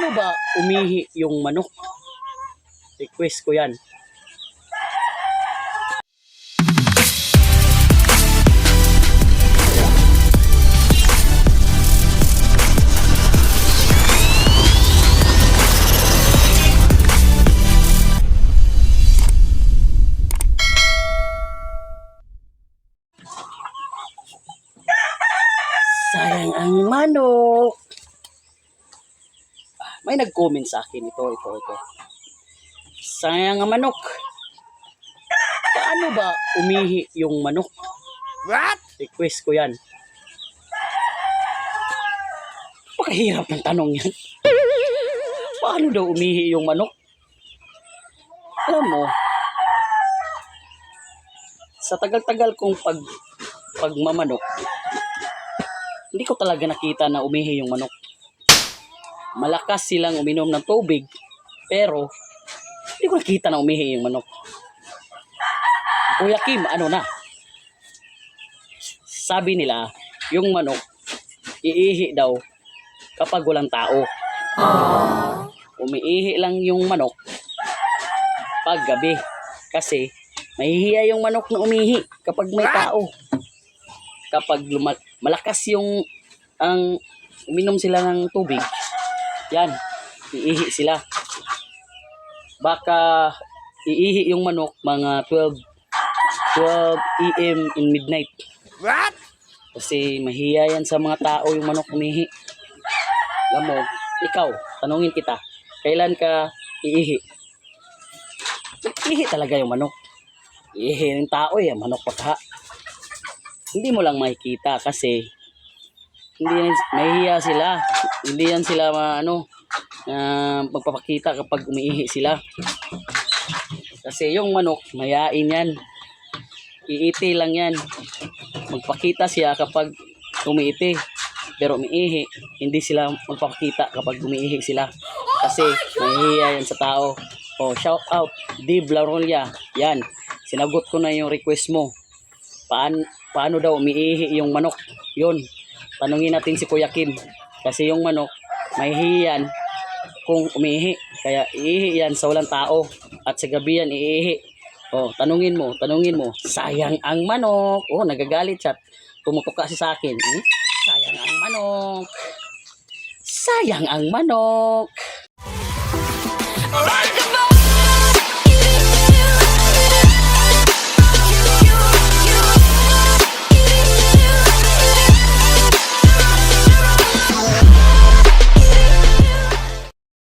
Paano ba umihi yung manok? Request ko yan. Sayang ang manok. May nag-comment sa akin ito. Sayang ang manok. Paano ba umihi yung manok? What? Request ko yan. Pakahirap ng tanong yan. Paano daw umihi yung manok? Alam mo, sa tagal-tagal kong pagmamanok, hindi ko talaga nakita na umihi yung manok. Malakas silang uminom ng tubig, pero hindi ko nakita na umihi yung manok. Kuya Kim, ano na? Sabi nila, yung manok, iihi daw kapag walang tao. Umiihi lang yung manok pag gabi. Kasi mahihiya yung manok na umihi kapag may tao. Kapag malakas yung uminom sila ng tubig, yan, iihi sila. Baka iihi yung manok mga 12 AM in midnight. What? Kasi mahiya yan sa mga tao yung manok umihi. Alam mo, ikaw, tanungin kita, kailan ka iihi? Iihi talaga yung manok. Iihi ng tao manok pa. Hindi mo lang makikita kasi mahihiya sila. Hindi yan sila magpapakita kapag umiihi sila. Kasi yung manok, mayain yan. Iiti lang yan. Magpakita siya kapag umiiti. Pero umiihi, hindi sila magpapakita kapag umiihi sila. Kasi mahihiya yan sa tao. Oh, shout out, Dave Larolia. Yan, sinagot ko na yung request mo. Paano daw umiihi yung manok? Yun, tanungin natin si Kuya Kim. Kasi yung manok, mahihiyan kung umiihi. Kaya iihi yan sa walang tao. At sa gabi yan iihi. Oh, tanungin mo. Sayang ang manok. Oh, nagagalit siya. Pumutok kasi sa akin. Sayang ang manok. Sayang ang manok.